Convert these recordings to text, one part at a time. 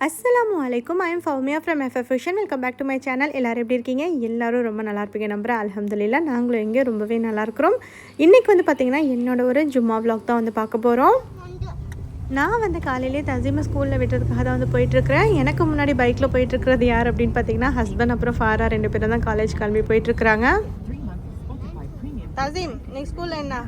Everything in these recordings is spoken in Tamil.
அஸ்ஸலாமு அலைக்கும். I am Fowmiya from FF vision. Welcome back to my channel. எல்லோரும் எப்படி இருக்கீங்க? எல்லோரும் ரொம்ப நல்லா இருப்பீங்க நம்புகிறேன். அல்ஹம்துலில்லாஹ் நாங்களும் எங்கே ரொம்பவே நல்லா இருக்கிறோம். இன்றைக்கி வந்து பார்த்திங்கன்னா என்னோட ஒரு ஜும்மா விலாக் தான் வந்து பார்க்க போகிறோம். நான் வந்து காலையிலேயே தசீமை ஸ்கூலில் விட்டுறதுக்காக தான் வந்து போயிட்டுருக்கிறேன். எனக்கு முன்னாடி பைக்கில் போயிட்டுருக்கிறது யார் அப்படின்னு பார்த்தீங்கன்னா ஹஸ்பண்ட் அப்புறம் ஃபாரா 2 பேரும் தான் காலேஜ் கிளம்பி போயிட்டுருக்குறாங்க. தசீம் நீ ஸ்கூலில் என்ன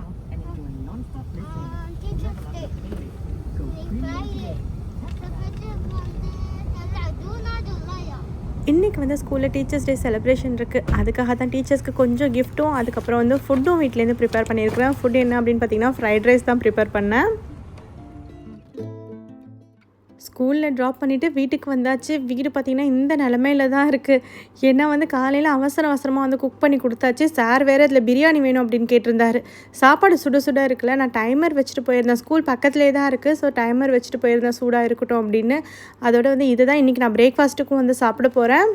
இன்றைக்கி வந்து ஸ்கூலில் டீச்சர்ஸ் டே செலிப்ரேஷன் இருக்குது. அதுக்காக தான் டீச்சர்ஸ்க்கு கொஞ்சம் கிஃப்ட்டும் அதுக்கப்புறம் வந்து ஃபுட்டும் வீட்டிலேருந்து ப்ரிப்பேர் பண்ணியிருக்கிறேன். ஃபுட் என்ன அப்படின்னு பார்த்தீங்கன்னா ஃப்ரைட் ரைஸ் தான் ப்ரிப்பேர் பண்ணேன். ஸ்கூலில் ட்ராப் பண்ணிவிட்டு வீட்டுக்கு வந்தாச்சு. வீடு பார்த்திங்கன்னா இந்த நிலமையில தான் இருக்குது. ஏன்னா வந்து காலையில் அவசரமாக வந்து குக் பண்ணி கொடுத்தாச்சு. சார் வேறு இதில் பிரியாணி வேணும் அப்படின்னு கேட்டிருந்தாரு. சாப்பாடு சுட சுட இருக்குல்ல, நான் டைமர் வச்சுட்டு போயிருந்தேன். ஸ்கூல் பக்கத்துலேயே தான் இருக்குது. ஸோ டைமர் வச்சுட்டு போயிருந்தேன் சூடாக இருக்கட்டும் அப்படின்னு. அதோட வந்து இதுதான் இன்றைக்கி நான் பிரேக்ஃபாஸ்ட்டுக்கும் வந்து சாப்பிட போகிறேன்.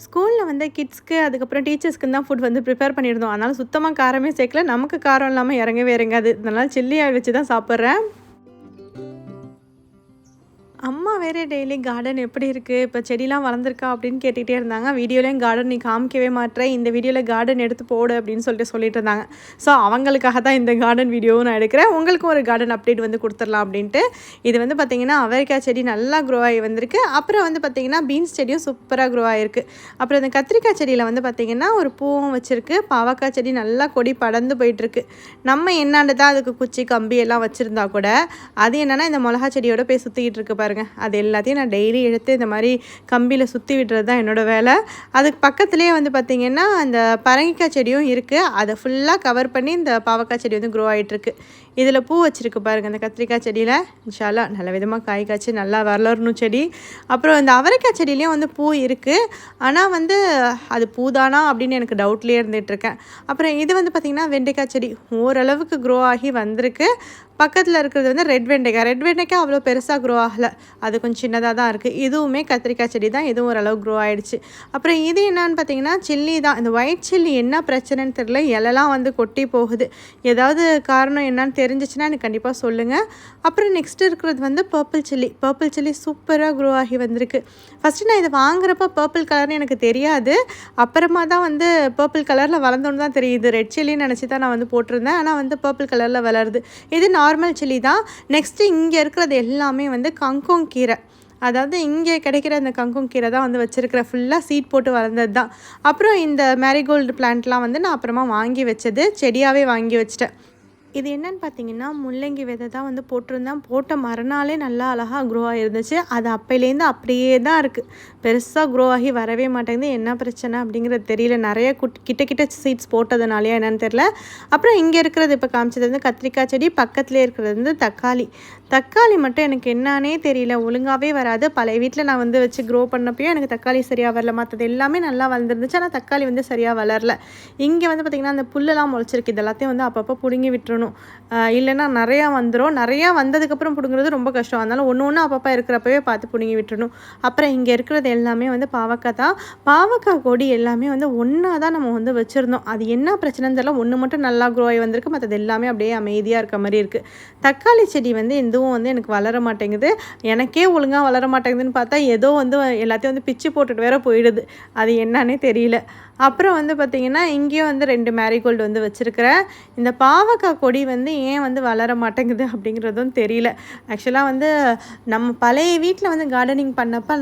ஸ்கூலில் வந்து கிட்ஸ்க்கு அதுக்கப்புறம் டீச்சர்ஸ்க்கு தான் ஃபுட் வந்து ப்ரிப்பேர் பண்ணியிருந்தோம். அதனால் சுத்தமாக காரமே சேர்க்கல. நமக்கு காரம் இல்லாமல் இறங்கவே இறங்காது. அதனால் சில்லி ஆயில் வச்சு தான் சாப்பிட்றேன். அம்மா வேறு டெய்லி கார்டன் எப்படி இருக்குது, இப்போ செடிலாம் வளர்ந்துருக்கா அப்படின்னு கேட்டுகிட்டே இருந்தாங்க. வீடியோலையும் கார்டன் நீ காமிக்கவே மாட்டேன், இந்த வீடியோவில் கார்டன் எடுத்து போடு அப்படின்னு சொல்லிட்டு இருந்தாங்க. ஸோ அவங்களுக்காக தான் இந்த கார்டன் வீடியோவும் நான் எடுக்கிறேன். உங்களுக்கும் ஒரு கார்டன் அப்டேட் வந்து கொடுத்துடலாம் அப்படின்ட்டு. இது வந்து பார்த்திங்கன்னா அவரைக்காய் செடி நல்லா க்ரோ ஆகி வந்திருக்கு. அப்புறம் வந்து பார்த்திங்கன்னா பீன்ஸ் செடியும் சூப்பராக க்ரோ ஆகிருக்கு. அப்புறம் இந்த கத்திரிக்காய் செடியில் வந்து பார்த்திங்கன்னா ஒரு பூவும் வச்சுருக்கு. பாவக்காய் செடி நல்லா கொடி படர்ந்து போயிட்டுருக்கு. நம்ம என்னாண்டு தான் அதுக்கு குச்சி கம்பி எல்லாம் வச்சுருந்தா கூட அது என்னென்னா இந்த மிளகா செடியோட போய் சுற்றிக்கிட்டு இருக்கு பாருங்கள். அது எல்லாத்தையும் நான் டெய்லி எடுத்து இந்த மாதிரி கம்பியில் சுற்றி விடுறது தான் என்னோடய வேலை. அதுக்கு பக்கத்துலேயே வந்து பார்த்திங்கன்னா அந்த பரங்கிக்காய் செடியும் இருக்குது. அதை ஃபுல்லாக கவர் பண்ணி இந்த பாவக்காய் செடி வந்து க்ரோ ஆகிட்டுருக்கு. இதில் பூ வச்சுருக்கு பாருங்கள். அந்த கத்திரிக்காய் செடியில் இன்ஷா அல்லாஹ் நல்ல விதமாக காய் காய்ச்சி நல்லா வளரணும் செடி. அப்புறம் இந்த அவரைக்காய் செடியிலையும் வந்து பூ இருக்குது. ஆனால் வந்து அது பூதானா அப்படின்னு எனக்கு டவுட்லேயே இருந்துகிட்ருக்கேன். அப்புறம் இது வந்து பார்த்திங்கன்னா வெண்டைக்காய் செடி ஓரளவுக்கு க்ரோ ஆகி வந்திருக்கு. பக்கத்தில் இருக்கிறது வந்து ரெட் வெண்டைக்காய் அவ்வளோ பெருசாக க்ரோ ஆகலை. அது கொஞ்சம் சின்னதாக தான் இருக்குது. இதுவுமே கத்திரிக்காய் செடி தான். இதுவும் ஓரளவு க்ரோ ஆகிடுச்சு. அப்புறம் இது என்னன்னு பார்த்தீங்கன்னா சில்லி தான். இந்த ஒயிட் சில்லி என்ன பிரச்சனைன்னு தெரியல, இலைலாம் வந்து கொட்டி போகுது. ஏதாவது காரணம் என்னன்னு தெரிஞ்சிச்சுன்னா எனக்கு கண்டிப்பாக சொல்லுங்கள். அப்புறம் நெக்ஸ்ட் இருக்கிறது வந்து பர்பிள் சில்லி சூப்பராக க்ரோ ஆகி வந்திருக்கு. ஃபஸ்ட்டு நான் இதை வாங்குறப்ப பர்பிள் கலர்னு எனக்கு தெரியாது. அப்புறமா தான் வந்து பர்பிள் கலரில் வளர்ந்தோன்னு தான் தெரியுது. ரெட் சில்லின்னு நினச்சி தான் நான் வந்து போட்டிருந்தேன். ஆனால் வந்து பர்பிள் கலரில் வளருது. இது நார்மல் சில்லி தான். நெக்ஸ்ட்டு இங்கே இருக்கிறது எல்லாமே வந்து கங்கோங் கீரை. அதாவது இங்கே கிடைக்கிற அந்த கங்கோங் கீரை தான் வந்து வச்சுருக்கிறேன். ஃபுல்லாக சீட் போட்டு வளர்ந்தது தான். அப்புறம் இந்த மேரிகோல்டு பிளான்ட்லாம் வந்து நான் அப்புறமா வாங்கி வச்சது, செடியாகவே வாங்கி வச்சிட்டேன். இது என்னென்னு பார்த்தீங்கன்னா முள்ளங்கி விதை தான் வந்து போட்டிருந்தேன். போட்ட மறுநாளே நல்லா அழகாக க்ரோ ஆகிருந்துச்சு. அது அப்போலேருந்து அப்படியே தான் இருக்குது. பெருசாக க்ரோ ஆகி வரவே மாட்டேங்குது. என்ன பிரச்சனை அப்படிங்கிறது தெரியல. நிறைய கிட்ட சீட்ஸ் போட்டதுனாலையா என்னன்னு தெரில. அப்புறம் இங்கே இருக்கிறது இப்போ காமிச்சது வந்து கத்திரிக்காய் செடி. பக்கத்துலேயே இருக்கிறது வந்து தக்காளி மட்டும் எனக்கு என்னானே தெரியல, ஒழுங்காகவே வராது. பழைய வீட்டில் நான் வந்து வச்சு க்ரோ பண்ணப்பையும் எனக்கு தக்காளி சரியாக வரல. மற்றது எல்லாமே நல்லா வளர்ந்துருந்துச்சு. ஆனால் தக்காளி வந்து சரியாக வளரல. இங்கே வந்து பார்த்திங்கன்னா அந்த புல்லெல்லாம் முளைச்சிருக்கு. இது எல்லாத்தையும் வந்து அப்பப்போ பிடுங்கி விட்டுறணும். இல்லைன்னா நிறையா வந்துடும். நிறையா வந்ததுக்கப்புறம் பிடுங்குறது ரொம்ப கஷ்டம். அதனால் ஒன்று அப்பப்போ இருக்கிறப்பவே பார்த்து பிடுங்கி விட்டுறணும். அப்புறம் இங்கே இருக்கிறது எல்லாமே வந்து பாவக்காய் தான். பாவக்காய் கொடி எல்லாமே வந்து ஒன்றா தான் நம்ம வந்து வச்சுருந்தோம். அது என்ன பிரச்சனைன்னு தெரியல. ஒன்று மட்டும் நல்லா க்ரோ ஆகி வந்திருக்கு. மற்றது எல்லாமே அப்படியே அமைதியாக இருக்க மாதிரி இருக்குது. தக்காளி செடி வந்து எதுவும் வந்து எனக்கு வளர மாட்டேங்குது. எனக்கே ஒழுங்காக வளர மாட்டேங்குதுன்னு பார்த்தா ஏதோ வந்து எல்லாத்தையும் வந்து பிச்சு போட்டுட்டு வேற போயிடுது. அது என்னன்னே தெரியல. அப்புறம் வந்து பார்த்திங்கன்னா இங்கேயும் வந்து 2 மேரிகோல்டு வந்து வச்சுருக்கிறேன். இந்த பாவக்காய் கொடி வந்து ஏன் வந்து வளர மாட்டேங்குது அப்படிங்கிறதும் தெரியல. ஆக்சுவலாக வந்து நம்ம பழைய வீட்டில் வந்து கார்டனிங் பண்ணப்போ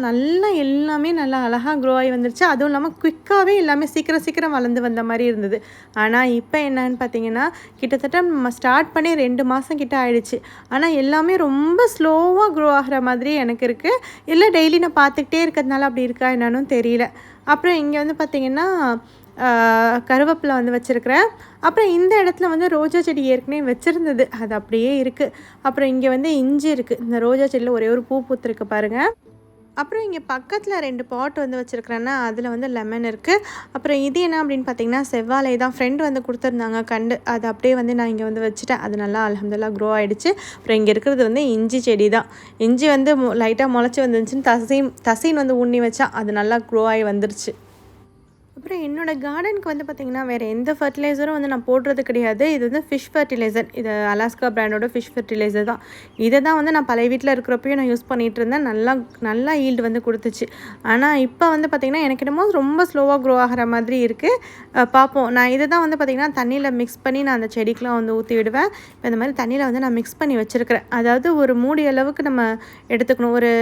எல்லாமே நல்லா அழகாக க்ரோ ஆகி வந்துருச்சு. அதுவும் இல்லாமல் குயிக்காகவே எல்லாமே சீக்கிரம் வளர்ந்து வந்த மாதிரி இருந்தது. ஆனால் இப்போ என்னன்னு பார்த்தீங்கன்னா கிட்டத்தட்ட நம்ம ஸ்டார்ட் பண்ணி 2 மாதம் கிட்ட ஆயிடுச்சு. ஆனால் எல்லாமே ரொம்ப ஸ்லோவாக க்ரோ ஆகிற மாதிரி எனக்கு இருக்குது. இல்லை டெய்லி நான் பார்த்துக்கிட்டே இருக்கிறதுனால அப்படி இருக்கா என்னன்னு தெரியல. அப்புறம் இங்கே வந்து பார்த்திங்கன்னா கருவேப்பிலை வந்து வச்சுருக்கிறேன். அப்புறம் இந்த இடத்துல வந்து ரோஜா செடி ஏற்கனவே வச்சுருந்தது, அது அப்படியே இருக்குது. அப்புறம் இங்கே வந்து இஞ்சி இருக்குது. இந்த ரோஜா செடியில் ஒரே ஒரு பூ பூத்துருக்கு பாருங்கள். அப்புறம் இங்கே பக்கத்தில் 2 பாட் வந்து வச்சுருக்கிறேன்னா அதில் வந்து லெமன் இருக்குது. அப்புறம் இது என்ன அப்படின்னு பார்த்தீங்கன்னா செவ்வாழை தான். ஃப்ரெண்டு வந்து கொடுத்துருந்தாங்க கண்டு. அது அப்படியே வந்து நான் இங்கே வந்து வச்சுட்டேன். அது நல்லா அல்ஹம்துலில்லாஹ் க்ரோ ஆகிடுச்சு. அப்புறம் இங்கே இருக்கிறது வந்து இஞ்சி செடி தான். இஞ்சி வந்து லைட்டாக முளைச்சி வந்துருந்துச்சுன்னு தசீன் வந்து உண்ணி வச்சா அது நல்லா க்ரோ ஆகி வந்துருச்சு. அப்புறம் என்னோடய கார்டனுக்கு வந்து பார்த்திங்கன்னா வேறு எந்த ஃபர்டிலைசரும் வந்து நான் போடுறது கிடையாது. இது வந்து ஃபிஷ் ஃபர்டிலைசர். இது அலாஸ்கா பிராண்டோட ஃபிஷ் ஃபர்டிலைசர் தான். இதை தான் வந்து நான் பழைய வீட்டில் இருக்கிறப்பயும் நான் யூஸ் பண்ணிகிட்டு இருந்தேன். நல்லா ஈல்டு வந்து கொடுத்துச்சு. ஆனால் இப்போ வந்து பார்த்திங்கன்னா எனக்கு என்னமோ ரொம்ப ஸ்லோவாக க்ரோ ஆகிற மாதிரி இருக்குது. பார்ப்போம். நான் இதை தான் வந்து பார்த்திங்கன்னா தண்ணியில் மிக்ஸ் பண்ணி நான் அந்த செடிக்கெலாம் வந்து ஊற்றி விடுவேன். இப்போ இந்த மாதிரி தண்ணியில் வந்து நான் மிக்ஸ் பண்ணி வச்சுருக்கிறேன். அதாவது ஒரு மூடி அளவுக்கு நம்ம எடுத்துக்கணும். ஒரு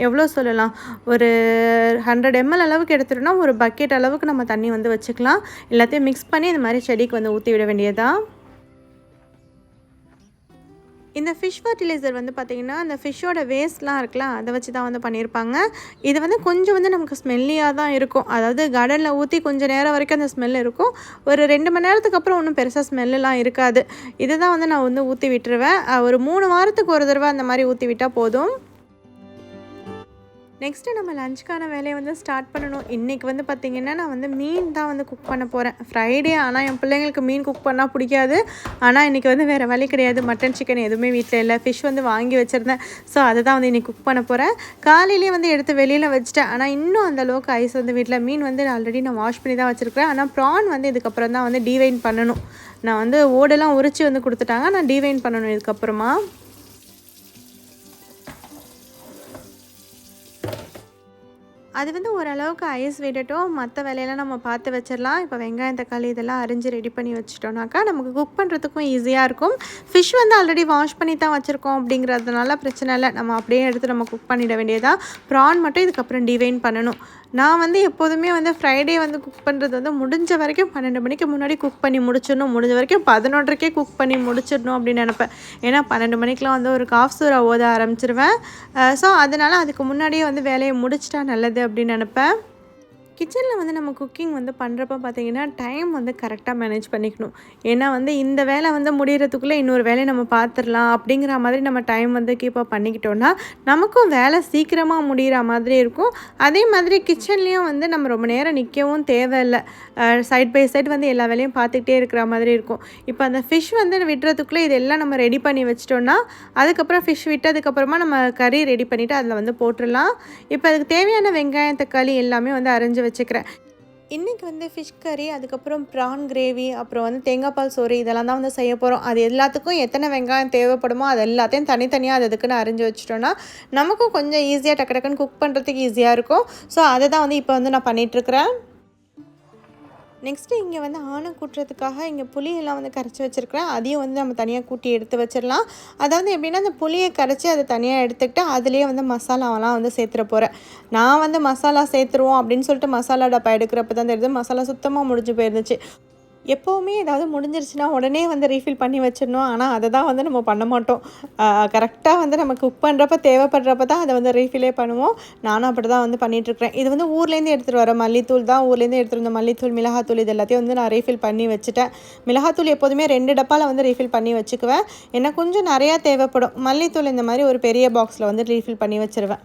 எவ்வளோ சொல்லலாம், ஒரு 100 ml அளவுக்கு எடுத்துட்டோம்னா ஒரு பக்கெட் அளவுக்கு நம்ம தண்ணி வந்து வச்சுக்கலாம். எல்லாத்தையும் மிக்ஸ் பண்ணி இந்த மாதிரி செடிக்கு வந்து ஊற்றி விட வேண்டியதா. இந்த ஃபிஷ் ஃபர்டிலைசர் வந்து பார்த்திங்கன்னா அந்த ஃபிஷ்ஷோட வேஸ்ட்லாம் இருக்குல்ல, அதை வச்சு தான் வந்து பண்ணியிருப்பாங்க. இது வந்து கொஞ்சம் வந்து நமக்கு ஸ்மெல்லியாக தான் இருக்கும். அதாவது கார்டனில் ஊற்றி கொஞ்சம் நேரம் வரைக்கும் அந்த ஸ்மெல் இருக்கும். ஒரு 2 மணி நேரத்துக்கு அப்புறம் ஒன்றும் பெருசாக ஸ்மெல்லாம் இருக்காது. இதை தான் வந்து நான் வந்து ஊற்றி விட்டுருவேன். ஒரு 3 வாரத்துக்கு ஒரு தடவை அந்த மாதிரி ஊற்றி விட்டால் போதும். நெக்ஸ்ட்டு நம்ம லஞ்சுக்கான வேலையை வந்து ஸ்டார்ட் பண்ணணும். இன்றைக்கி வந்து பார்த்திங்கன்னா நான் வந்து மீன் தான் வந்து குக் பண்ண போகிறேன். ஃப்ரைடே ஆனால் என் பிள்ளைங்களுக்கு மீன் குக் பண்ணால் பிடிக்காது. ஆனால் இன்றைக்கி வந்து வேறு வழி கிடையாது. மட்டன் சிக்கன் எதுவுமே வீட்டில் இல்லை. ஃபிஷ் வந்து வாங்கி வச்சுருந்தேன். ஸோ அதை தான் வந்து இன்றைக்கி குக் பண்ண போகிறேன். காலையிலேயே வந்து எடுத்து வெளியில் வச்சுட்டேன். ஆனால் இன்னும் அந்தளவுக்கு ஐஸ் வந்து வீட்டில். மீன் வந்து ஆல்ரெடி நான் வாஷ் பண்ணி தான் வச்சுருக்கிறேன். ஆனால் ப்ரான் வந்து இதுக்கப்புறம் தான் வந்து டீவைன் பண்ணணும். நான் வந்து ஓடெல்லாம் உரித்து வந்து கொடுத்துட்டாங்க. நான் டீவைன் பண்ணணும் இதுக்கப்புறமா. அது வந்து ஓரளவுக்கு ஐஸ் விடட்டும். மற்ற வேலையெல்லாம் நம்ம பார்த்து வச்சிடலாம். இப்போ வெங்காயம், தக்காளி இதெல்லாம் அரிஞ்சு ரெடி பண்ணி வச்சுட்டோம்னாக்கா நமக்கு குக் பண்ணுறதுக்கும் ஈஸியாக இருக்கும். ஃபிஷ் வந்து ஆல்ரெடி வாஷ் பண்ணி தான் வச்சுருக்கோம் அப்படிங்கிறதுனால பிரச்சனை இல்லை. நம்ம அப்படியே எடுத்து நம்ம குக் பண்ணிட வேண்டியதாக. ப்ரான் மட்டும் இதுக்கப்புறம் டிவைன் பண்ணணும். நான் வந்து எப்போதுமே வந்து ஃப்ரைடே வந்து குக் பண்ணுறது வந்து முடிஞ்ச வரைக்கும் 12 மணிக்கு முன்னாடி குக் பண்ணி முடிச்சிடணும். முடிஞ்ச வரைக்கும் 11:30க்கே குக் பண்ணி முடிச்சிடணும் அப்படின்னு நினப்பேன். ஏன்னா 12 மணிக்கெலாம் வந்து ஒரு காஃப் சூறா ஓத ஆரம்பிச்சிருவேன். ஸோ அதனால் அதுக்கு முன்னாடியே வந்து வேலையை முடிச்சிட்டா நல்லது அப்படின்னு நினப்பேன். கிச்சனில் வந்து நம்ம குக்கிங் வந்து பண்ணுறப்ப பார்த்திங்கன்னா டைம் வந்து கரெக்டாக மேனேஜ் பண்ணிக்கணும். ஏன்னா வந்து இந்த வேலை வந்து முடிகிறதுக்குள்ளே இன்னொரு வேலையை நம்ம பார்த்துடலாம் அப்படிங்கிற மாதிரி நம்ம டைம் வந்து கீப்பப் பண்ணிக்கிட்டோன்னா நமக்கும் வேலை சீக்கிரமாக முடிகிற மாதிரி இருக்கும். அதே மாதிரி கிச்சன்லேயும் வந்து நம்ம ரொம்ப நேரம் நிற்கவும் தேவையில்லை. சைட் பை சைட் வந்து எல்லா வேலையும் பார்த்துக்கிட்டே இருக்கிற மாதிரி இருக்கும். இப்போ அந்த ஃபிஷ் வந்து விட்டுறதுக்குள்ளே இதெல்லாம் நம்ம ரெடி பண்ணி வச்சிட்டோன்னா அதுக்கப்புறம் ஃபிஷ் விட்டதுக்கப்புறமா நம்ம கறி ரெடி பண்ணிவிட்டு அதில் வந்து போட்டுடலாம். இப்போ அதுக்கு தேவையான வெங்காயம், தக்காளி எல்லாமே வந்து அரைஞ்சி வச்சுக்கிறேன். இன்றைக்கி வந்து ஃபிஷ் கறி, அதுக்கப்புறம் ப்ரான் கிரேவி, அப்புறம் வந்து தேங்காய் பால் சோறு இதெல்லாம் தான் வந்து செய்ய போகிறோம். அது எல்லாத்துக்கும் எத்தனை வெங்காயம் தேவைப்படுமோ அது எல்லாத்தையும் தனித்தனியாக அதுக்குன்னு அரிஞ்சு வச்சிட்டோன்னா நமக்கும் கொஞ்சம் ஈஸியாக டக்கு டக்குன்னு குக் பண்ணுறதுக்கு ஈஸியாக இருக்கும். ஸோ அதை தான் வந்து இப்போ வந்து நான் பண்ணிகிட்ருக்கிறேன். நெக்ஸ்ட்டு இங்கே வந்து ஆணை கூட்டுறதுக்காக இங்கே புளியெல்லாம் வந்து கரைச்சி வச்சுருக்கிறேன். அதையும் வந்து நம்ம தனியாக கூட்டி எடுத்து வச்சிடலாம். அதாவது எப்படின்னா அந்த புளியை கரைச்சி அதை தனியாக எடுத்துக்கிட்டு அதுலேயே வந்து மசாலாவெல்லாம் வந்து சேர்த்துற போகிறேன். நான் வந்து மசாலா சேர்த்துருவோம் அப்படின்னு சொல்லிட்டு மசாலா டப்பா எடுக்கிறப்ப தான் தெரியுது மசாலா சுத்தமாக முடிஞ்சு போயிருந்துச்சு. எப்போவுமே ஏதாவது முடிஞ்சிருச்சுன்னா உடனே வந்து ரீஃபில் பண்ணி வச்சிடணும். ஆனால் அதை தான் வந்து நம்ம பண்ண மாட்டோம். கரெக்டாக வந்து நம்ம குக் பண்ணுறப்ப தேவைப்படுறப்ப தான் அதை வந்து ரீஃபிலே பண்ணுவோம். நானும் அப்படி தான் வந்து பண்ணிகிட்ருக்கிறேன். இது வந்து ஊர்லேருந்து எடுத்துகிட்டு வர மல்லித்தூள் தான். ஊர்லேருந்து எடுத்துகிட்டு வந்த மல்லித்தூள், மிளகாத்தூள் இது எல்லாத்தையும் வந்து நான் ரீஃபில் பண்ணி வச்சுட்டேன். மிளகாத்தூள் எப்போதுமே 2 டப்பாவில் வந்து ரீஃபில் பண்ணி வச்சுக்குவேன். ஏன்னா கொஞ்சம் நிறையா தேவைப்படும். மல்லித்தூள் இந்த மாதிரி ஒரு பெரிய பாக்ஸில் வந்து ரீஃபில் பண்ணி வச்சுருவேன்.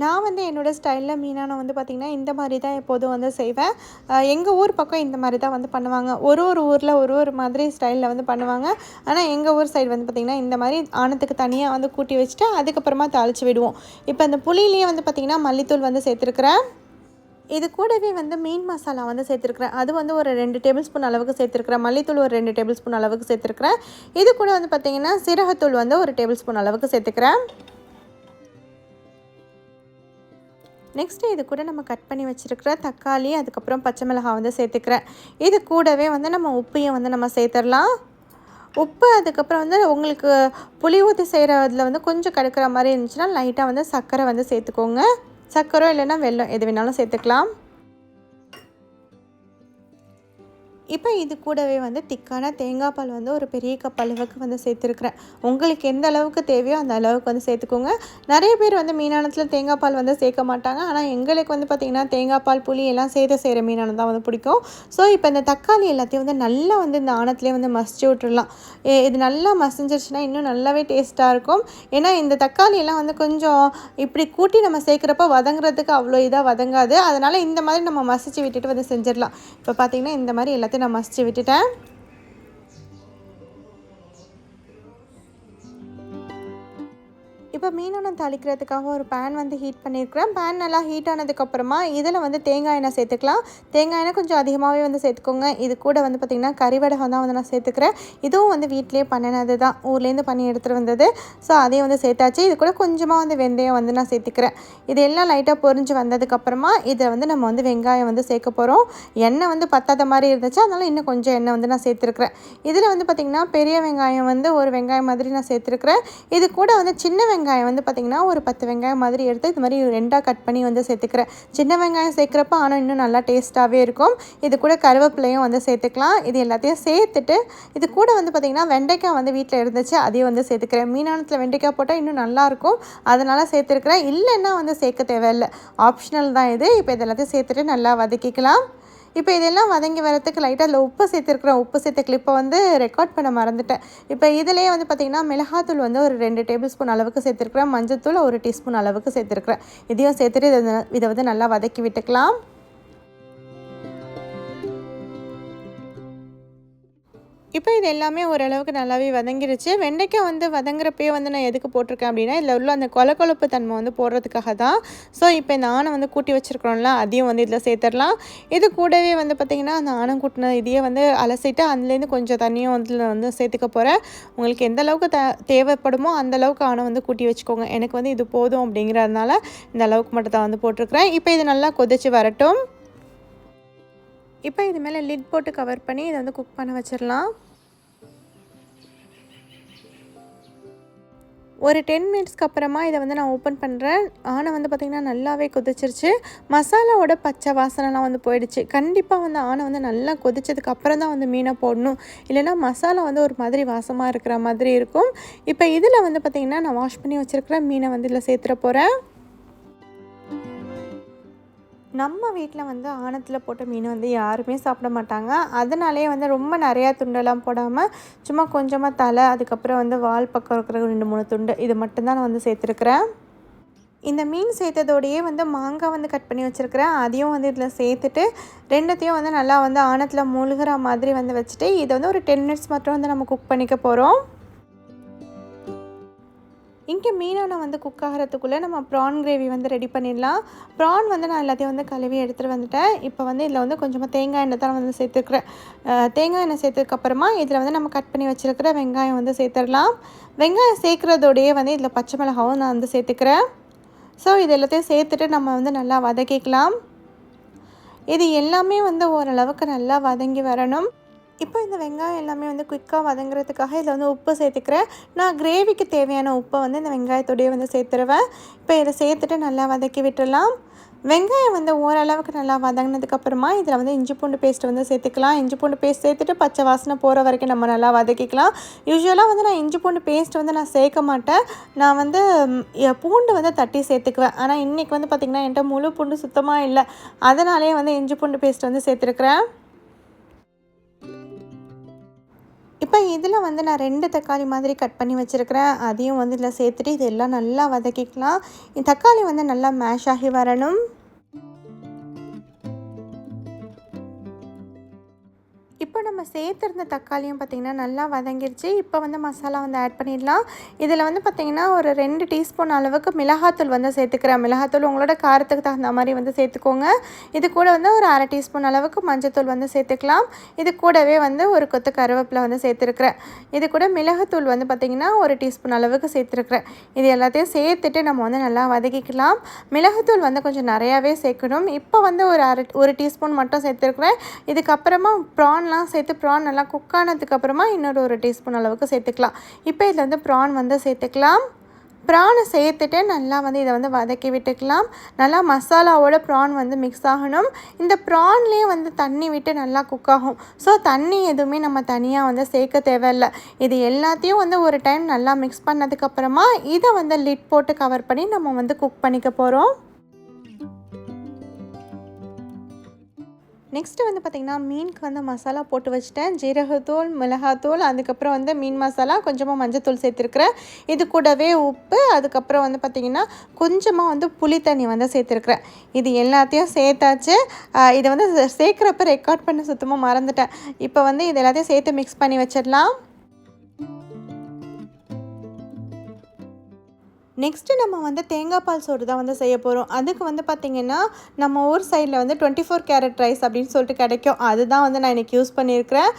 நான் வந்து என்னோடய ஸ்டைலில் மீனான வந்து பார்த்திங்கன்னா இந்த மாதிரி தான் எப்போதும் வந்து செய்வேன். எங்கள் ஊர் பக்கம் இந்த மாதிரி தான் வந்து பண்ணுவாங்க. ஒரு ஊரில் ஒரு மாதிரி ஸ்டைலில் வந்து பண்ணுவாங்க. ஆனால் எங்கள் ஊர் சைடு வந்து பார்த்திங்கன்னா இந்த மாதிரி ஆணத்துக்கு தனியாக வந்து கூட்டி வச்சுட்டு அதுக்கப்புறமா தாளித்து விடுவோம். இப்போ அந்த புளியிலேயே வந்து பார்த்திங்கன்னா மல்லித்தூள் வந்து சேர்த்துருக்குறேன். இது கூடவே வந்து மீன் மசாலா வந்து சேர்த்துருக்குறேன். அது வந்து ஒரு 2 டேபிள் ஸ்பூன் அளவுக்கு சேர்த்துருக்குறேன். மல்லித்தூள் ஒரு 2 டேபிள் ஸ்பூன் அளவுக்கு சேர்த்துருக்குறேன். இது கூட வந்து பார்த்திங்கன்னா சீரகத்தூள் வந்து ஒரு டேபிள் ஸ்பூன் அளவுக்கு சேர்த்துக்கிறேன். நெக்ஸ்ட்டு இது கூட நம்ம கட் பண்ணி வச்சுருக்கிற தக்காளி, அதுக்கப்புறம் பச்சை மிளகாய் வந்து சேர்த்துக்கிறேன். இது கூடவே வந்து நம்ம உப்பையும் வந்து நம்ம சேர்த்துடலாம். உப்பு, அதுக்கப்புறம் வந்து உங்களுக்கு புளி ஊற்றி செய்கிறதுல வந்து கொஞ்சம் கடுக்கிற மாதிரி இருந்துச்சுன்னா லைட்டாக வந்து சர்க்கரை வந்து சேர்த்துக்கோங்க. சர்க்கரை இல்லைன்னா வெல்லம் எது வேணாலும் சேர்த்துக்கலாம். இப்போ இது கூடவே வந்து திக்கான தேங்காய் பால் வந்து ஒரு பெரிய கப் அளவுக்கு வந்து சேர்த்துருக்குறேன். உங்களுக்கு எந்த அளவுக்கு தேவையோ அந்த அளவுக்கு வந்து சேர்த்துக்கோங்க. நிறைய பேர் வந்து மீனானத்தில் தேங்காய் பால் வந்து சேர்க்க மாட்டாங்க. ஆனால் எங்களுக்கு வந்து பார்த்திங்கன்னா தேங்காய் பால், புளி எல்லாம் சேர்த்து செய்கிற மீனானம் தான் வந்து பிடிக்கும். ஸோ இப்போ இந்த தக்காளி எல்லாத்தையும் வந்து நல்லா வந்து இந்த ஆணத்துலேயே வந்து மசிச்சு விட்டுடலாம். இது நல்லா மசிஞ்சிருச்சுன்னா இன்னும் நல்லாவே டேஸ்ட்டாக இருக்கும். ஏன்னா இந்த தக்காளி எல்லாம் வந்து கொஞ்சம் இப்படி கூட்டி நம்ம சேர்க்குறப்ப வதங்குறதுக்கு அவ்வளோ இதாக வதங்காது. அதனால் இந்த மாதிரி நம்ம மசிச்சு விட்டுட்டு வந்து செஞ்சிடலாம். இப்போ பார்த்திங்கன்னா இந்த மாதிரி எல்லாத்தையும் நான் மசிச்சு விட்டுட்டேன். இப்போ மீனெண்ணெய் தாளிக்கிறதுக்காக ஒரு பேன் வந்து ஹீட் பண்ணியிருக்கிறேன். பேன் நல்லா ஹீட் ஆனதுக்கப்புறமா இதில் வந்து தேங்காய் எண்ணெய் சேர்த்துக்கலாம். தேங்காய் எண்ணெய் கொஞ்சம் அதிகமாகவே வந்து சேர்த்துக்கோங்க. இது கூட வந்து பார்த்திங்கன்னா கறிவடகம் தான் வந்து நான் சேர்த்துக்கிறேன். இதுவும் வந்து வீட்டிலே பண்ணினது தான், ஊர்லேருந்து பண்ணி எடுத்துகிட்டு வந்தது. ஸோ அதையும் வந்து சேர்த்தாச்சு. இது கூட கொஞ்சமாக வந்து வெந்தயம் வந்து நான் சேர்த்துக்கிறேன். இது எல்லாம் லைட்டாக பொரிஞ்சு வந்ததுக்கப்புறமா இதை வந்து நம்ம வந்து வெங்காயம் வந்து சேர்க்க போகிறோம். எண்ணெய் வந்து பத்தாத மாதிரி இருந்துச்சு, அதனால் இன்னும் கொஞ்சம் எண்ணெய் வந்து நான் சேர்த்துருக்குறேன். இதில் வந்து பார்த்திங்கன்னா பெரிய வெங்காயம் வந்து ஒரு வெங்காயம் மாதிரி நான் சேர்த்துருக்குறேன். இது கூட வந்து சின்ன வெங்காயம் வந்து பார்த்திங்கன்னா ஒரு 10 வெங்காயம் மாதிரி எடுத்து இது மாதிரி 2ஆக கட் பண்ணி வந்து சேர்த்துக்கிறேன். சின்ன வெங்காயம் சேர்க்குறப்ப ஆனால் இன்னும் நல்லா டேஸ்ட்டாகவே இருக்கும். இது கூட கருவேப்பிலையும் வந்து சேர்த்துக்கலாம். இது எல்லாத்தையும் சேர்த்துட்டு இது கூட வந்து பார்த்திங்கன்னா வெண்டைக்காய் வந்து வீட்டில் இருந்துச்சு, அதையும் வந்து சேர்த்துக்கிறேன். மீனானத்தில் வெண்டைக்காய் போட்டால் இன்னும் நல்லாயிருக்கும், அதனால் சேர்த்துருக்குறேன். இல்லைன்னா வந்து சேர்க்க தேவையில்லை, ஆப்ஷனல் தான் இது. இப்போ இது எல்லாத்தையும் சேர்த்துட்டு நல்லா வதக்கிக்கலாம். இப்போ இதெல்லாம் வதங்கி வரத்துக்கு லைட்டாக அதில் உப்பு சேர்த்துருக்குறேன். உப்பு சேர்த்த கிளிப்பை வந்து ரெக்கார்ட் பண்ண மறந்துட்டேன். இப்போ இதிலேயே வந்து பார்த்திங்கன்னா மிளகாத்தூள் வந்து ஒரு 2 டேபிள் ஸ்பூன் அளவுக்கு சேர்த்துருக்குறேன். மஞ்சத்தூள் ஒரு டீஸ்பூன் அளவுக்கு சேர்த்துருக்குறேன். இதையும் சேர்த்துட்டு இதை வந்து நல்லா வதக்கி விட்டுக்கலாம். இப்போ இது எல்லாமே ஓரளவுக்கு நல்லாவே வதங்கிருச்சு. வெண்டைக்காய் வந்து வதங்குறப்பயே வந்து நான் எதுக்கு போட்டிருக்கேன் அப்படின்னா, இதில் உள்ள அந்த கொழப்பு தன்மை வந்து போடுறதுக்காக தான். ஸோ இப்போ இந்த ஆணை வந்து கூட்டி வச்சுருக்கிறோம்ல, அதையும் வந்து இதில் சேர்த்துடலாம். இது கூடவே வந்து பார்த்திங்கன்னா அந்த ஆணம் கூட்டின இதையே வந்து அலசிட்டு அதுலேருந்து கொஞ்சம் தண்ணியும் வந்து சேர்த்துக்க போகிறேன். உங்களுக்கு எந்த அளவுக்கு தேவைப்படுமோ அந்தளவுக்கு ஆணை வந்து கூட்டி வச்சுக்கோங்க. எனக்கு வந்து இது போதும் அப்படிங்கிறதுனால இந்த அளவுக்கு மட்டும் தான் வந்து போட்டிருக்கிறேன். இப்போ இது நல்லா கொதிச்சு வரட்டும். இப்போ இது மேலே லிட் போட்டு கவர் பண்ணி இதை வந்து குக் பண்ண வச்சிடலாம். ஒரு 10 மினிட்ஸ்க்கு அப்புறமா இதை வந்து நான் ஓப்பன் பண்ணுறேன். ஆனால் வந்து பார்த்திங்கன்னா நல்லாவே கொதிச்சிருச்சு. மசாலாவோட பச்சை வாசனைலாம் வந்து போயிடுச்சு. கண்டிப்பாக வந்து ஆனை வந்து நல்லா கொதிச்சதுக்கு அப்புறம் தான் வந்து மீனை போடணும், இல்லைன்னா மசாலா வந்து ஒரு மாதிரி வாசமாக இருக்கிற மாதிரி இருக்கும். இப்போ இதில் வந்து பார்த்திங்கன்னா நான் வாஷ் பண்ணி வச்சுருக்கிற மீனை வந்து இதில் சேர்த்துற போகிறேன். நம்ம வீட்டில் வந்து ஆணத்தில் போட்ட மீன் வந்து யாருமே சாப்பிட மாட்டாங்க. அதனாலே வந்து ரொம்ப நிறையா துண்டெல்லாம் போடாமல் சும்மா கொஞ்சமாக தலை, அதுக்கப்புறம் வந்து வால் பக்கம் இருக்கிற 2-3 துண்டு, இது மட்டும்தான் நான் வந்து சேர்த்துருக்குறேன். இந்த மீன் சேர்த்ததோடையே வந்து மாங்காய் வந்து கட் பண்ணி வச்சுருக்கிறேன். அதையும் வந்து இதில் சேர்த்துட்டு ரெண்டுத்தையும் வந்து நல்லா வந்து ஆணத்தில் மூழ்கிற மாதிரி வந்து வச்சுட்டு இதை வந்து ஒரு 10 மினிட்ஸ் மட்டும் வந்து நம்ம குக் பண்ணிக்க போகிறோம். இங்கே மீனான வந்து குக் ஆகிறதுக்குள்ளே நம்ம ப்ரான் கிரேவி வந்து ரெடி பண்ணிடலாம். ப்ரான் வந்து நான் எல்லாத்தையும் வந்து கழுவி எடுத்துகிட்டு வந்துட்டேன். இப்போ வந்து இதில் வந்து கொஞ்சமாக தேங்காய் எண்ணெய் தான் வந்து சேர்த்துருக்குறேன். தேங்காய் எண்ணெய் சேர்த்ததுக்கப்புறமா இதில் வந்து நம்ம கட் பண்ணி வச்சுருக்கிற வெங்காயம் வந்து சேர்த்துடலாம். வெங்காயம் சேர்க்குறதோடையே வந்து இதில் பச்சை மிளகாவும் நான் வந்து சேர்த்துக்கிறேன். ஸோ இது எல்லாத்தையும் சேர்த்துட்டு நம்ம வந்து நல்லா வதக்கிக்கலாம். இது எல்லாமே வந்து ஓரளவுக்கு நல்லா வதங்கி வரணும். இப்போ இந்த வெங்காயம் எல்லாமே வந்து குயிக்காக வதங்குறதுக்காக இதில் வந்து உப்பு சேர்த்துக்கிறேன். நான் கிரேவிக்கு தேவையான உப்பை வந்து இந்த வெங்காயத்தோடையே வந்து சேர்த்துருவேன். இப்போ இதை சேர்த்துட்டு நல்லா வதக்கி விட்டுடலாம். வெங்காயம் வந்து ஓரளவுக்கு நல்லா வதங்கினதுக்கப்புறமா இதில் வந்து இஞ்சி பூண்டு பேஸ்ட் வந்து சேர்த்துக்கலாம். இஞ்சி பூண்டு பேஸ்ட் சேர்த்துட்டு பச்சை வாசனை போகிற வரைக்கும் நம்ம நல்லா வதக்கிக்கலாம். யூஸ்வலாக வந்து நான் இஞ்சி பூண்டு பேஸ்ட் வந்து நான் சேர்க்க மாட்டேன். நான் வந்து பூண்டு வந்து தட்டி சேர்த்துக்குவேன். ஆனால் இன்றைக்கி வந்து பார்த்திங்கன்னா என்கிட்ட முழு பூண்டு சுத்தமாக இல்லை, அதனாலே வந்து இஞ்சி பூண்டு பேஸ்ட் வந்து சேர்த்துருக்குறேன். இப்போ இதில் வந்து நான் 2 தக்காளி மாதிரி கட் பண்ணி வச்சுருக்கிறேன். அதையும் வந்து இதில் சேர்த்துட்டு இதெல்லாம் நல்லா வதக்கிக்கலாம். தக்காளி வந்து நல்லா மேஷ் ஆகி வரணும். இப்போ நம்ம சேர்த்துருந்த தக்காளியும் பார்த்திங்கன்னா நல்லா வதங்கிடுச்சு. இப்போ வந்து மசாலா வந்து ஆட் பண்ணிடலாம். இதில் வந்து பார்த்திங்கன்னா ஒரு 2 டீஸ்பூன் அளவுக்கு மிளகாத்தூள் வந்து சேர்த்துக்கிறேன். மிளகாத்தூள் உங்களோட காரத்துக்கு தகுந்த மாதிரி வந்து சேர்த்துக்கோங்க. இது கூட வந்து ஒரு 1/2 டீஸ்பூன் அளவுக்கு மஞ்சத்தூள் வந்து சேர்த்துக்கலாம். இது கூடவே வந்து ஒரு கொத்து கருவேப்பிலை வந்து சேர்த்துருக்குறேன். இது கூட மிளகுத்தூள் வந்து பார்த்திங்கன்னா ஒரு டீஸ்பூன் அளவுக்கு சேர்த்துருக்குறேன். இது எல்லாத்தையும் சேர்த்துட்டு நம்ம வந்து நல்லா வதக்கிக்கலாம். மிளகுத்தூள் வந்து கொஞ்சம் நிறையாவே சேர்க்கணும். இப்போ வந்து ஒரு டீஸ்பூன் மட்டும் சேர்த்துருக்குறேன். இதுக்கப்புறமா ப்ரான்லாம் சேர்த்து ப்ரான் நல்லா குக் ஆனதுக்கப்புறமா இன்னொரு 1 டீஸ்பூன் அளவுக்கு சேர்த்துக்கலாம். இப்போ இதில் வந்து ப்ரான் வந்து சேர்த்துக்கலாம். ப்ரானை சேர்த்துட்டு நல்லா வந்து இதை வந்து வதக்கி விட்டுக்கலாம். நல்லா மசாலாவோட ப்ரான் வந்து மிக்ஸ் ஆகணும். இந்த ப்ரான்லேயே வந்து தண்ணி விட்டு நல்லா குக் ஆகும். ஸோ தண்ணி எதுவுமே நம்ம தனியாக வந்து சேர்க்க தேவையில்லை. இது எல்லாத்தையும் வந்து ஒரு டைம் நல்லா மிக்ஸ் பண்ணதுக்கப்புறமா இதை வந்து லிட் போட்டு கவர் பண்ணி நம்ம வந்து குக் பண்ணிக்க போகிறோம். நெக்ஸ்ட்டு வந்து பார்த்திங்கன்னா மீனுக்கு வந்து மசாலா போட்டு வச்சுட்டேன். ஜீரகத்தூள், மிளகாத்தூள், அதுக்கப்புறம் வந்து மீன் மசாலா, கொஞ்சமாக மஞ்சத்தூள் சேர்த்துருக்குறேன். இது கூடவே உப்பு, அதுக்கப்புறம் வந்து பார்த்திங்கன்னா கொஞ்சமாக வந்து புளி தண்ணி வந்து சேர்த்துருக்குறேன். இது எல்லாத்தையும் சேர்த்தாச்சு. இதை வந்து சேர்க்குறப்ப ரெக்கார்ட் பண்ண சுத்தமாக மறந்துட்டேன். இப்போ வந்து இது எல்லாத்தையும் சேர்த்து மிக்ஸ் பண்ணி வச்சிடலாம். நெக்ஸ்ட்டு நம்ம வந்து தேங்காய் பால் சோறு தான் வந்து செய்ய போகிறோம். அதுக்கு வந்து பார்த்திங்கன்னா நம்ம ஊர் சைடில் வந்து 24 கேரட் ரைஸ் அப்படின்னு சொல்லிட்டு கிடைக்கும். அதுதான் வந்து நான் இன்றைக்கி யூஸ் பண்ணியிருக்கிறேன்.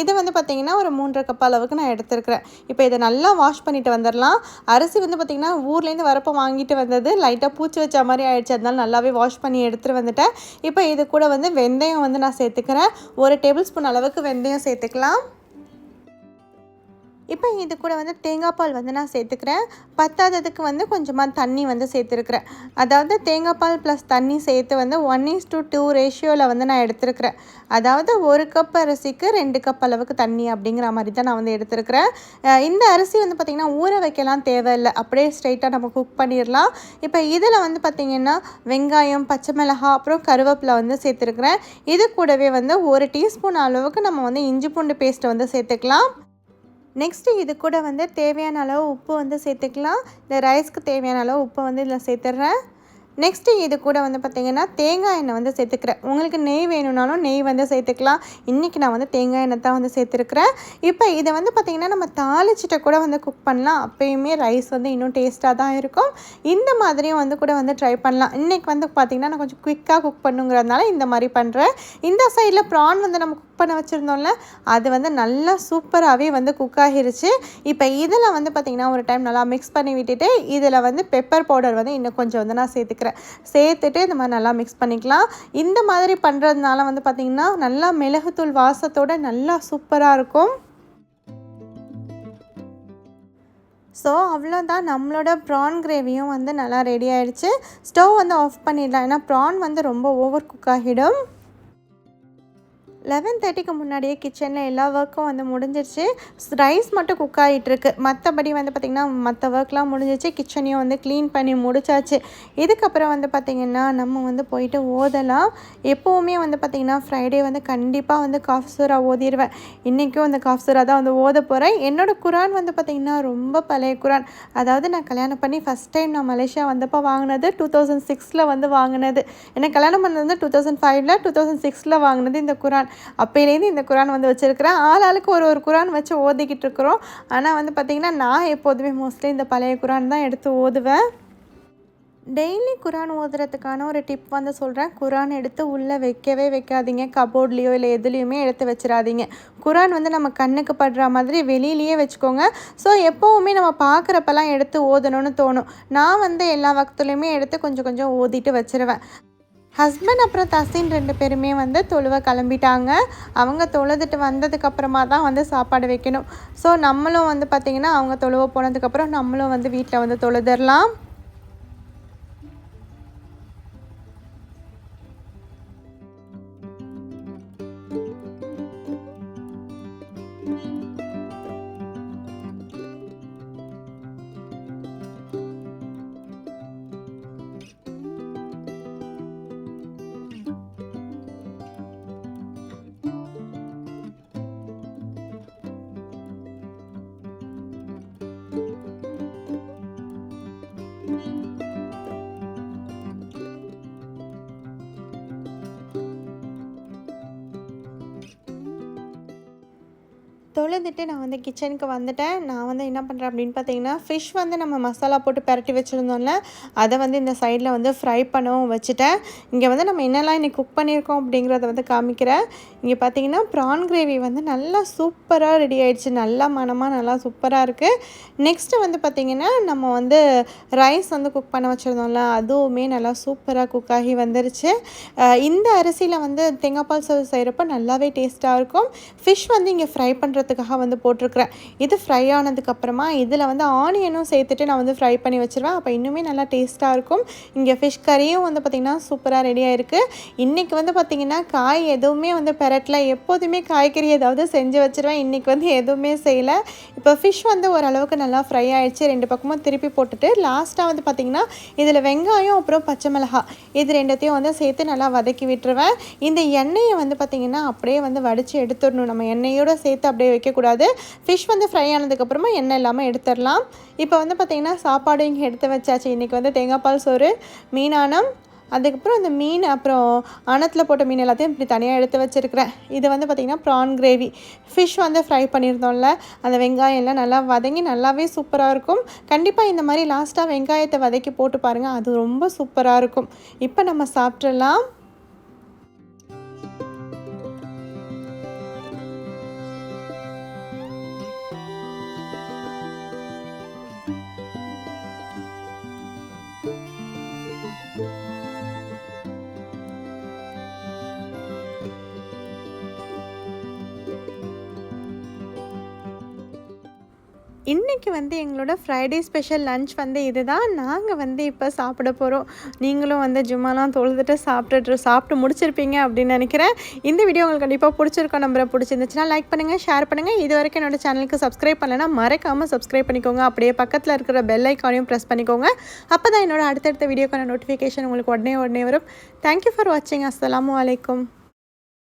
இது வந்து பார்த்திங்கன்னா ஒரு 3.5 கப் அளவுக்கு நான் எடுத்துருக்கிறேன். இப்போ இதை நல்லா வாஷ் பண்ணிவிட்டு வந்துடலாம். அரிசி வந்து பார்த்திங்கன்னா ஊர்லேருந்து வரப்போ வாங்கிட்டு வந்தது லைட்டாக பூச்சி வச்ச மாதிரி ஆயிடுச்சு. அதனால நல்லாவே வாஷ் பண்ணி எடுத்துகிட்டு வந்துட்டேன். இப்போ இது கூட வந்து வெந்தயம் வந்து நான் சேர்த்துக்கிறேன். 1 டேபிள் ஸ்பூன் அளவுக்கு வெந்தயம் சேர்த்துக்கலாம். இப்போ இது கூட வந்து தேங்காய் பால் வந்து நான் சேர்த்துக்கிறேன். பத்தாததுக்கு வந்து கொஞ்சமாக தண்ணி வந்து சேர்த்துருக்குறேன். அதாவது தேங்காய் பால் ப்ளஸ் தண்ணி சேர்த்து வந்து 1:2 ரேஷியோவில் வந்து நான் எடுத்துருக்கிறேன். அதாவது 1 கப் அரிசிக்கு 2 கப் அளவுக்கு தண்ணி அப்படிங்கிற மாதிரி தான் நான் வந்து எடுத்துருக்கிறேன். இந்த அரிசி வந்து பார்த்திங்கன்னா ஊற வைக்கலாம் தேவையில்லை, அப்படியே ஸ்ட்ரைட்டாக நம்ம குக் பண்ணிடலாம். இப்போ இதில் வந்து பார்த்திங்கன்னா வெங்காயம், பச்சை மிளகாய், அப்புறம் கருவேப்பிலை வந்து சேர்த்துருக்குறேன். இது கூடவே வந்து 1 டீஸ்பூன் அளவுக்கு நம்ம வந்து இஞ்சி பூண்டு பேஸ்ட்டை வந்து சேர்த்துக்கலாம். நெக்ஸ்ட்டு இது கூட வந்து தேவையான அளவு உப்பு வந்து சேர்த்துக்கலாம். இந்த ரைஸ்க்கு தேவையான அளவு உப்பை வந்து இதில் சேர்த்துட்றேன். நெக்ஸ்ட்டு இது கூட வந்து பார்த்திங்கன்னா தேங்காய் எண்ணெய் வந்து சேர்த்துக்கிறேன். உங்களுக்கு நெய் வேணும்னாலும் நெய் வந்து சேர்த்துக்கலாம். இன்றைக்கி நான் வந்து தேங்காய் எண்ணெய் தான் வந்து சேர்த்துருக்குறேன். இப்போ இதை வந்து பார்த்திங்கன்னா நம்ம தாளிச்சிட்ட கூட வந்து குக் பண்ணலாம். அப்போயுமே ரைஸ் வந்து இன்னும் டேஸ்ட்டாக தான் இருக்கும். இந்த மாதிரியும் வந்து கூட வந்து ட்ரை பண்ணலாம். இன்றைக்கி வந்து பார்த்திங்கன்னா நான் கொஞ்சம் குயிக்காக குக் பண்ணுங்கிறதுனால இந்த மாதிரி பண்ணுறேன். இந்த சைடில் ப்ரான் வந்து நம்ம குக் பண்ண வச்சுருந்தோம்ல, அது வந்து நல்லா சூப்பராகவே வந்து குக் ஆகிருச்சு. இப்போ இதில் வந்து பார்த்திங்கன்னா ஒரு டைம் நல்லா மிக்ஸ் பண்ணி விட்டுட்டு இதில் வந்து பெப்பர் பவுடர் வந்து இன்னும் கொஞ்சம் வந்து நான் சேர்த்துட்டு இந்த மாதிரி நல்லா மிக்ஸ் பண்ணிக்கலாம். இந்த மாதிரி பண்ணுறதுனால வந்து பார்த்திங்கன்னா நல்லா மிளகுத்தூள் வாசத்தோடு நல்லா சூப்பராக இருக்கும். ஸோ அவ்வளோதான், நம்மளோட ப்ரான் கிரேவியும் வந்து நல்லா ரெடி ஆகிடுச்சு. ஸ்டவ் வந்து ஆஃப் பண்ணிடலாம், ஏன்னா ப்ரான் வந்து ரொம்ப ஓவர் குக் ஆகிடும். 11:30க்கு முன்னாடியே கிச்சனில் எல்லா ஒர்க்கும் வந்து முடிஞ்சிருச்சு. ரைஸ் மட்டும் குக் ஆகிட்டுருக்கு. மற்றபடி வந்து பார்த்திங்கன்னா மற்ற ஒர்க்லாம் முடிஞ்சிச்சு. கிச்சனையும் வந்து க்ளீன் பண்ணி முடிச்சாச்சு. இதுக்கப்புறம் வந்து பார்த்திங்கன்னா நம்ம வந்து போயிட்டு ஓதலாம். எப்போவுமே வந்து பார்த்திங்கன்னா ஃப்ரைடே வந்து கண்டிப்பாக வந்து காஃப் சூரா ஓதிடுவேன். இன்றைக்கும் அந்த காஃப் சூரா தான் வந்து ஓத போகிறேன். என்னோடய குரான் வந்து பார்த்திங்கன்னா ரொம்ப பழைய குரான். அதாவது நான் கல்யாணம் பண்ணி ஃபஸ்ட் டைம் நான் மலேசியா வந்தப்போ வாங்கினது 2006 வந்து வாங்கினது. எனக்கு கல்யாணம் பண்ணது வந்து 2005 2006 வாங்கினது இந்த குரான். அப்போலேருந்து இந்த குரான் வந்து வச்சுருக்கிறேன். ஆளாளுக்கு ஒரு குரான் வச்சு ஓதிக்கிட்டு இருக்கிறோம். ஆனால் வந்து பார்த்திங்கன்னா நான் எப்போதுமே மோஸ்ட்லி இந்த பழைய குரான் தான் எடுத்து ஓதுவேன். டெய்லி குரான் ஓதுறதுக்கான ஒரு டிப் வந்து சொல்கிறேன். குரான் எடுத்து உள்ளே வைக்காதீங்க. கபோர்ட்லேயோ இல்லை எதுலேயுமே எடுத்து வச்சிடாதீங்க. குரான் வந்து நம்ம கண்ணுக்கு படுற மாதிரி வெளியிலேயே வச்சுக்கோங்க. ஸோ எப்போவுமே நம்ம பார்க்குறப்பெல்லாம் எடுத்து ஓதணும்னு தோணும். நான் வந்து எல்லா வக்துலையுமே எடுத்து கொஞ்சம் கொஞ்சம் ஓதிட்டு வச்சுருவேன். ஹஸ்பண்ட் அப்புறம் தசின் 2 பேருமே வந்து தொழுவ கிளம்பிட்டாங்க. அவங்க தொழுதுட்டு வந்ததுக்கப்புறமா தான் வந்து சாப்பாடு வைக்கணும். ஸோ நம்மளும் வந்து பார்த்திங்கன்னா அவங்க தொழுவ போனதுக்கப்புறம் நம்மளும் வந்து வீட்டில் வந்து தொழுதரலாம். தொழுதுட்டு நான் வந்து கிச்சனுக்கு வந்துட்டேன். நான் வந்து என்ன பண்ணுறேன் அப்படின்னு பார்த்தீங்கன்னா, ஃபிஷ் வந்து நம்ம மசாலா போட்டு பெரட்டி வச்சுருந்தோம்ல, அதை வந்து இந்த சைடில் வந்து ஃப்ரை பண்ணவும் வச்சுட்டேன். இங்கே வந்து நம்ம என்னெல்லாம் இன்றைக்கி குக் பண்ணியிருக்கோம் அப்படிங்கிறத வந்து காமிக்கிறேன். இங்கே பார்த்தீங்கன்னா ப்ரான் கிரேவி வந்து நல்லா சூப்பராக ரெடி ஆகிடுச்சு. நல்லா மணமாக நல்லா சூப்பராக இருக்குது. நெக்ஸ்ட்டு வந்து பார்த்திங்கன்னா நம்ம வந்து ரைஸ் வந்து குக் பண்ண வச்சுருந்தோம்ல, அதுவுமே நல்லா சூப்பராக குக் ஆகி வந்துருச்சு. இந்த அரிசியில் வந்து தேங்காய் பால் சோறு செய்கிறப்ப நல்லாவே டேஸ்ட்டாக இருக்கும். ஃபிஷ் வந்து இங்கே ஃப்ரை பண்ணுறதுக்காக வந்து போட்டிருக்கிறேன். இது ஃப்ரை ஆனதுக்கப்புறமா இதில் வந்து ஆனியனும் சேர்த்துட்டு நான் வந்து ஃப்ரை பண்ணி வச்சுருவேன். அப்போ இன்னுமே நல்லா டேஸ்ட்டாக இருக்கும். இங்கே ஃபிஷ் கறியும் வந்து பார்த்திங்கன்னா சூப்பராக ரெடி ஆகிருக்கு. இன்றைக்கி வந்து பார்த்திங்கன்னா காய் எதுவுமே வந்து பெரட்டில், எப்போதுமே காய்கறி ஏதாவது செஞ்சு வச்சுருவேன். இன்றைக்கி வந்து எதுவுமே செய்யலை. இப்போ ஃபிஷ் வந்து ஓரளவுக்கு நல்லா ஃப்ரை ஆகிடுச்சு. 2 பக்கமும் திருப்பி போட்டுட்டு லாஸ்ட்டாக வந்து பார்த்திங்கன்னா இதில் வெங்காயம் அப்புறம் பச்சை மிளகாய் இது 2த்தையும் வந்து சேர்த்து நல்லா வதக்கி விட்டுருவேன். இந்த எண்ணெயை வந்து பார்த்திங்கன்னா அப்படியே வந்து வடித்து எடுத்துடணும். நம்ம எண்ணெயோடு சேர்த்து அப்படியே வைக்கக்கூடாது. ஃபிஷ் வந்து ஃப்ரை ஆனதுக்கப்புறமா எண்ணெய் இல்லாமல் எடுத்துடலாம். இப்போ வந்து பார்த்திங்கன்னா சாப்பாடு இங்கே எடுத்து வச்சாச்சு. இன்றைக்கி வந்து தேங்காய் பால் சோறு, மீனானம், அதுக்கப்புறம் இந்த மீன் அப்புறம் அனத்தில் போட்ட மீன் எல்லாத்தையும் இப்படி தனியாக எடுத்து வச்சுருக்கிறேன். இது வந்து பார்த்திங்கன்னா ப்ரான் கிரேவி. ஃபிஷ் வந்து ஃப்ரை பண்ணியிருந்தோம்ல, அந்த வெங்காயம் எல்லாம் நல்லா வதங்கி நல்லாவே சூப்பராக இருக்கும். கண்டிப்பாக இந்த மாதிரி லாஸ்ட்டாக வெங்காயத்தை வதக்கி போட்டு பாருங்கள், அது ரொம்ப சூப்பராக இருக்கும். இப்போ நம்ம சாப்பிட்றலாம். இன்றைக்கி வந்து எங்களோட ஃப்ரைடே ஸ்பெஷல் லன்ச் வந்து இதுதான். நாங்கள் வந்து இப்போ சாப்பிட போகிறோம். நீங்களும் வந்து ஜும்மாலாம் தொழுதுட்டு சாப்பிட்டு முடிச்சிருப்பீங்க அப்படின்னு நினைக்கிறேன். இந்த வீடியோ உங்களுக்கு கண்டிப்பாக பிடிச்சிருக்கோம் நம்புறேன். பிடிச்சிருந்துச்சுன்னா லைக் பண்ணுங்கள், ஷேர் பண்ணுங்கள். இது வரைக்கும் என்னோடய சேனலுக்கு சப்ஸ்கிரைப் பண்ணலைன்னா மறக்காமல் சப்ஸ்கிரைப் பண்ணிக்கோங்க. அப்படியே பக்கத்தில் இருக்கிற பெல் ஐக்கானையும் ப்ரெஸ் பண்ணிக்கோங்க. அப்போ தான் என்னோடய அடுத்தடுத்த வீடியோக்கான நோட்டிஃபிகேஷன் உங்களுக்கு உடனே வரும். தேங்க்யூ ஃபார் வாட்சிங். அஸ்ஸலாமு அலைக்கும்.